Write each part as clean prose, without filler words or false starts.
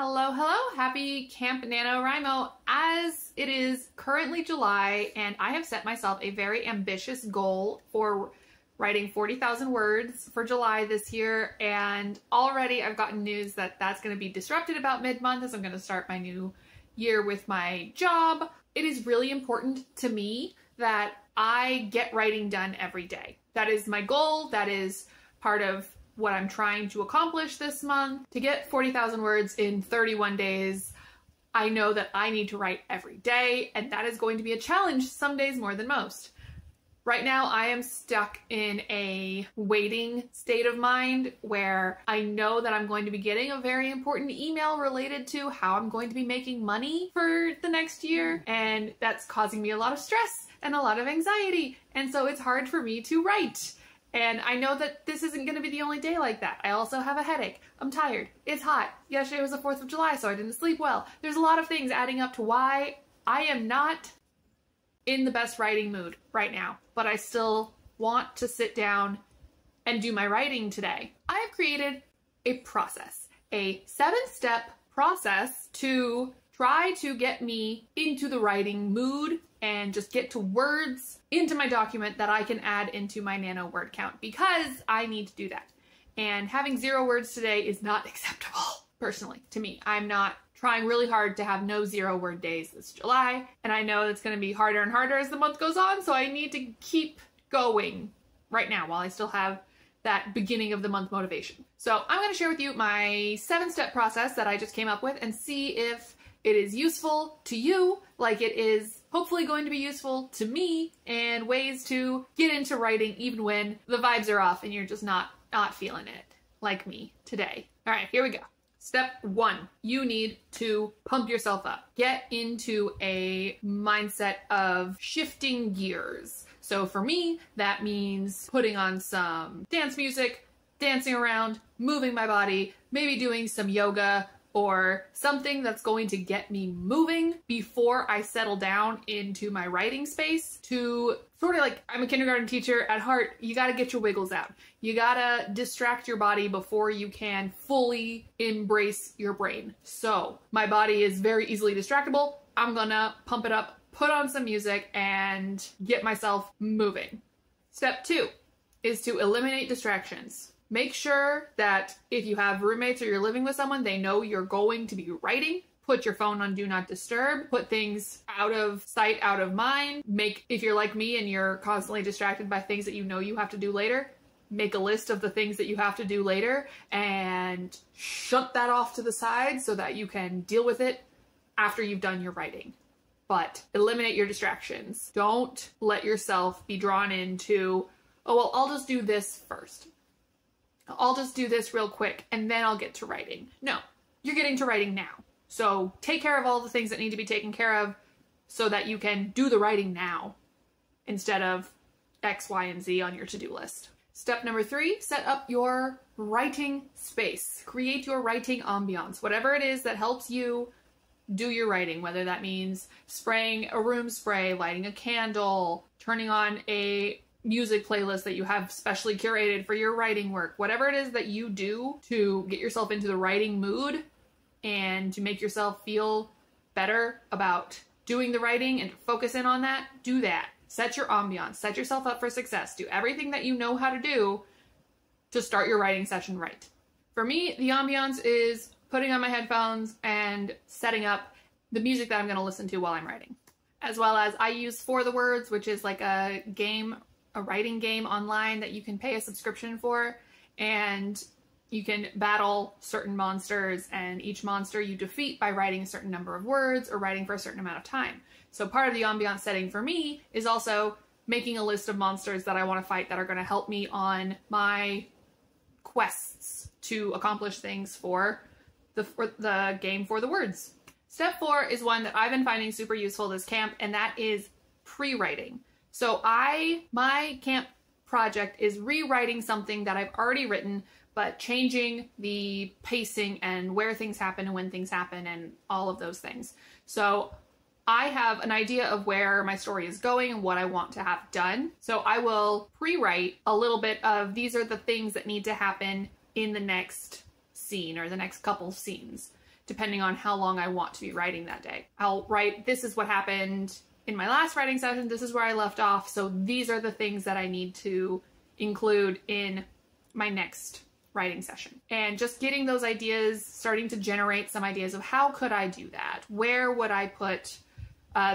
Hello, hello! Happy Camp NaNoWriMo, as it is currently July and I have set myself a very ambitious goal for writing 40,000 words for July this year, and already I've gotten news that that's going to be disrupted about mid-month as I'm going to start my new year with my job. It is really important to me that I get writing done every day. That is my goal. That is part of what I'm trying to accomplish this month. To get 40,000 words in 31 days, I know that I need to write every day, and that is going to be a challenge some days more than most. Right now, I am stuck in a waiting state of mind where I know that I'm going to be getting a very important email related to how I'm going to be making money for the next year, and that's causing me a lot of stress and a lot of anxiety, and so it's hard for me to write. And I know that this isn't going to be the only day like that. I also have a headache. I'm tired. It's hot. Yesterday was the 4th of July, so I didn't sleep well. There's a lot of things adding up to why I am not in the best writing mood right now, but I still want to sit down and do my writing today. I have created a process, a 7-step process to try to get me into the writing mood and just get to words into my document that I can add into my nano word count, because I need to do that. And having 0 words today is not acceptable, personally, to me. I'm not trying really hard to have no 0 word days this July, and I know it's going to be harder and harder as the month goes on, so I need to keep going right now while I still have that beginning of the month motivation. So I'm going to share with you my 7-step process that I just came up with and see if it is useful to you, like it is hopefully going to be useful to me, and ways to get into writing even when the vibes are off and you're just not feeling it, like me today. All right, here we go. Step 1, you need to pump yourself up. Get into a mindset of shifting gears. So for me, that means putting on some dance music, dancing around, moving my body, maybe doing some yoga, or something that's going to get me moving before I settle down into my writing space. To sort of like, I'm a kindergarten teacher at heart, you gotta get your wiggles out. You gotta distract your body before you can fully embrace your brain. So my body is very easily distractible. I'm gonna pump it up, put on some music, and get myself moving. Step 2 is to eliminate distractions. Make sure that if you have roommates or you're living with someone, they know you're going to be writing. Put your phone on Do Not Disturb. Put things out of sight, out of mind. If you're like me and you're constantly distracted by things that you know you have to do later, make a list of the things that you have to do later and shut that off to the side so that you can deal with it after you've done your writing. But eliminate your distractions. Don't let yourself be drawn into, oh, well, I'll just do this first. I'll just do this real quick and then I'll get to writing. No, you're getting to writing now. So take care of all the things that need to be taken care of so that you can do the writing now instead of X, Y, and Z on your to-do list. Step number 3, set up your writing space. Create your writing ambiance. Whatever it is that helps you do your writing, whether that means spraying a room spray, lighting a candle, turning on a music playlist that you have specially curated for your writing work, whatever it is that you do to get yourself into the writing mood and to make yourself feel better about doing the writing and focus in on that, do that. Set your ambiance, set yourself up for success. Do everything that you know how to do to start your writing session right. For me, the ambiance is putting on my headphones and setting up the music that I'm going to listen to while I'm writing. As well as I use For the Words, which is like a writing game online that you can pay a subscription for, and you can battle certain monsters, and each monster you defeat by writing a certain number of words or writing for a certain amount of time. So part of the ambiance setting for me is also making a list of monsters that I want to fight that are going to help me on my quests to accomplish things for the game For the Words. Step 4 is one that I've been finding super useful this camp, and that is pre-writing. So my camp project is rewriting something that I've already written, but changing the pacing and where things happen and when things happen and all of those things. So I have an idea of where my story is going and what I want to have done. So I will pre-write a little bit of these are the things that need to happen in the next scene or the next couple scenes depending on how long I want to be writing that day. I'll write, this is what happened in my last writing session, this is where I left off, so these are the things that I need to include in my next writing session. And just getting those ideas, starting to generate some ideas of how could I do that? Where would I put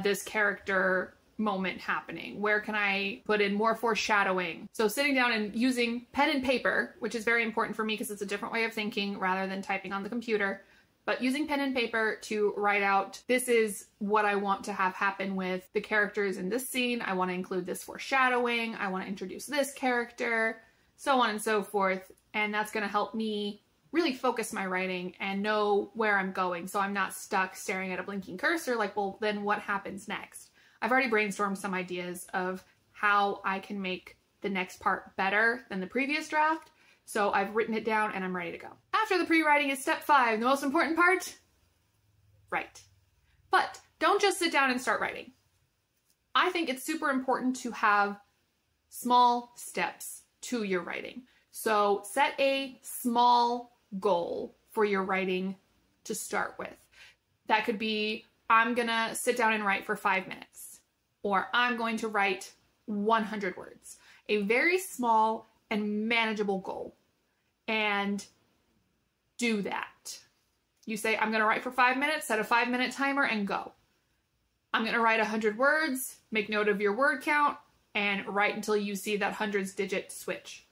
this character moment happening? Where can I put in more foreshadowing? So sitting down and using pen and paper, which is very important for me because it's a different way of thinking rather than typing on the computer, but using pen and paper to write out, this is what I want to have happen with the characters in this scene. I want to include this foreshadowing. I want to introduce this character, so on and so forth. And that's going to help me really focus my writing and know where I'm going, so I'm not stuck staring at a blinking cursor like, well, then what happens next? I've already brainstormed some ideas of how I can make the next part better than the previous draft, so I've written it down and I'm ready to go. After the pre-writing is step 5, the most important part, write. But don't just sit down and start writing. I think it's super important to have small steps to your writing. So set a small goal for your writing to start with. That could be, I'm gonna sit down and write for 5 minutes, or I'm going to write 100 words. A very small and manageable goal. And do that. You say, I'm gonna write for 5 minutes, set a 5-minute timer and go. I'm gonna write 100 words, make note of your word count, and write until you see that hundreds digit switch.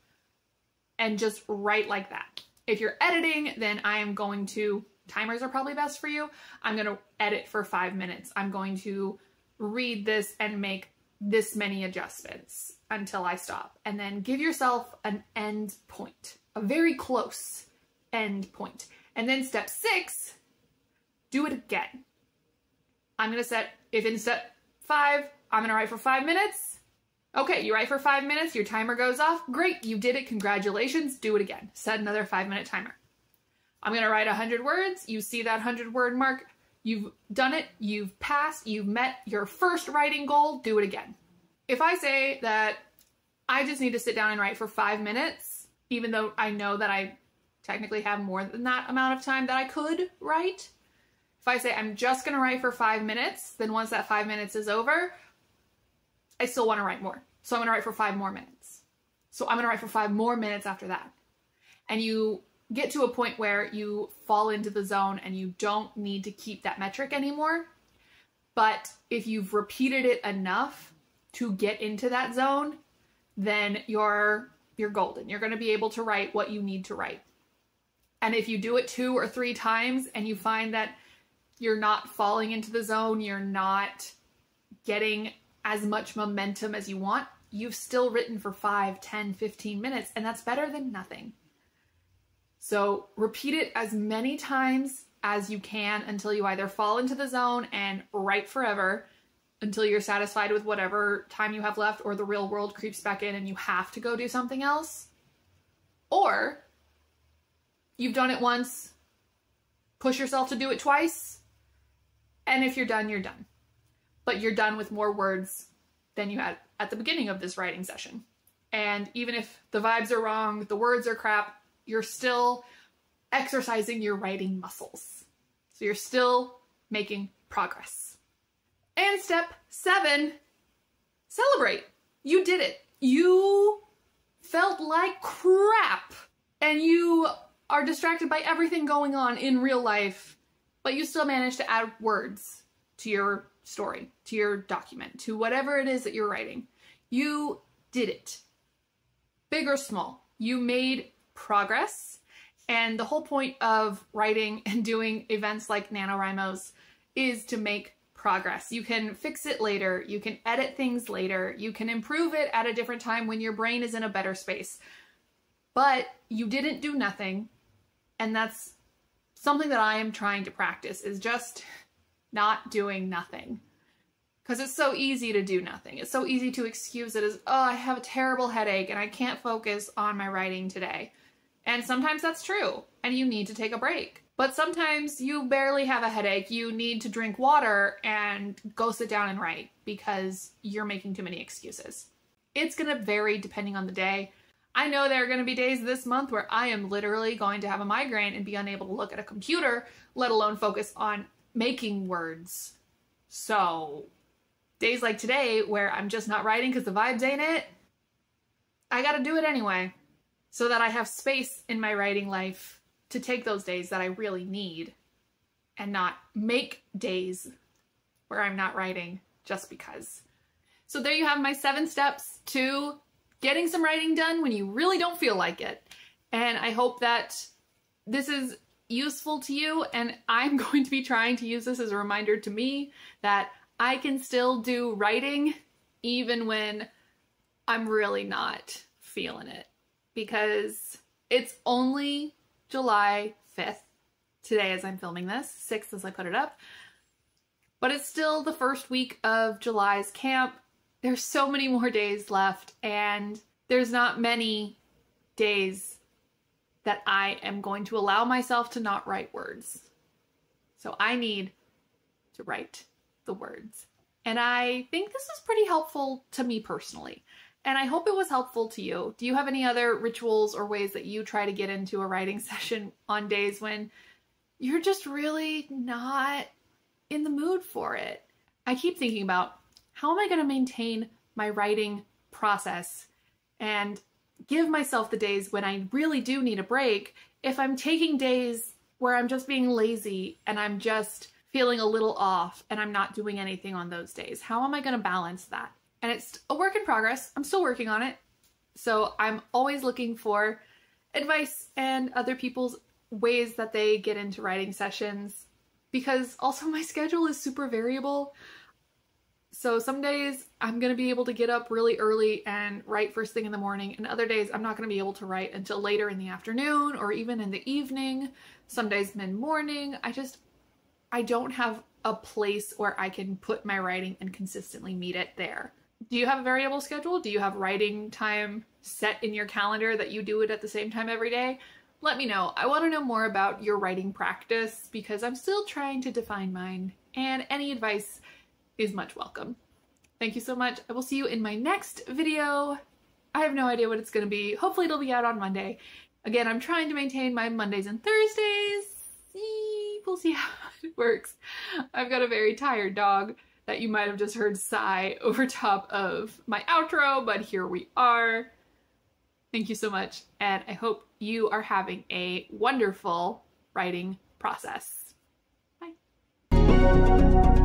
And just write like that. If you're editing, then I am going to, timers are probably best for you. I'm going to edit for 5 minutes. I'm going to read this and make this many adjustments until I stop. And then give yourself an end point, a very close end point. And then step 6, do it again. I'm going to set, if in step 5, I'm going to write for 5 minutes. Okay, you write for 5 minutes, your timer goes off. Great, you did it, congratulations, do it again. Set another 5-minute timer. I'm gonna write 100 words, you see that 100-word mark, you've done it, you've passed, you've met your first writing goal, do it again. If I say that I just need to sit down and write for 5 minutes, even though I know that I technically have more than that amount of time that I could write, if I say I'm just gonna write for 5 minutes, then once that 5 minutes is over, I still want to write more. So I'm going to write for 5 more minutes. So I'm going to write for 5 more minutes after that. And you get to a point where you fall into the zone and you don't need to keep that metric anymore. But if you've repeated it enough to get into that zone, then you're golden. You're going to be able to write what you need to write. And if you do it 2 or 3 times and you find that you're not falling into the zone, you're not getting as much momentum as you want, you've still written for 5, 10, 15 minutes, and that's better than nothing. So repeat it as many times as you can until you either fall into the zone and write forever until you're satisfied with whatever time you have left, or the real world creeps back in and you have to go do something else. Or you've done it once, push yourself to do it twice, and if you're done, you're done. But you're done with more words than you had at the beginning of this writing session. And even if the vibes are wrong, the words are crap, you're still exercising your writing muscles. So you're still making progress. And step 7, celebrate. You did it. You felt like crap. And you are distracted by everything going on in real life, but you still managed to add words to your story, to your document, to whatever it is that you're writing. You did it. Big or small. You made progress. And the whole point of writing and doing events like NaNoWriMos is to make progress. You can fix it later. You can edit things later. You can improve it at a different time when your brain is in a better space. But you didn't do nothing. And that's something that I am trying to practice, is just not doing nothing. Because it's so easy to do nothing. It's so easy to excuse it as, oh, I have a terrible headache and I can't focus on my writing today. And sometimes that's true, and you need to take a break. But sometimes you barely have a headache. You need to drink water and go sit down and write because you're making too many excuses. It's gonna vary depending on the day. I know there are going to be days this month where I am literally going to have a migraine and be unable to look at a computer, let alone focus on making words. So days like today where I'm just not writing because the vibes ain't it, I got to do it anyway so that I have space in my writing life to take those days that I really need and not make days where I'm not writing just because. So there you have my 7 steps to getting some writing done when you really don't feel like it. And I hope that this is useful to you, and I'm going to be trying to use this as a reminder to me that I can still do writing even when I'm really not feeling it, because it's only July 5th today as I'm filming this, 6th as I put it up, but it's still the first week of July's camp. There's so many more days left, and there's not many days that I am going to allow myself to not write words. So I need to write the words. And I think this is pretty helpful to me personally. And I hope it was helpful to you. Do you have any other rituals or ways that you try to get into a writing session on days when you're just really not in the mood for it? I keep thinking about, how am I going to maintain my writing process and give myself the days when I really do need a break if I'm taking days where I'm just being lazy and I'm just feeling a little off and I'm not doing anything on those days? How am I going to balance that? And it's a work in progress. I'm still working on it. So I'm always looking for advice and other people's ways that they get into writing sessions, because also my schedule is super variable. So some days I'm going to be able to get up really early and write first thing in the morning, and other days I'm not going to be able to write until later in the afternoon or even in the evening. Some days mid-morning. I don't have a place where I can put my writing and consistently meet it there. Do you have a variable schedule? Do you have writing time set in your calendar that you do it at the same time every day? Let me know. I want to know more about your writing practice because I'm still trying to define mine, and any advice is much welcome. Thank you so much. I will see you in my next video. I have no idea what it's going to be. Hopefully it'll be out on Monday. Again, I'm trying to maintain my Mondays and Thursdays. We'll see how it works. I've got a very tired dog that you might have just heard sigh over top of my outro, but here we are. Thank you so much, and I hope you are having a wonderful writing process. Bye.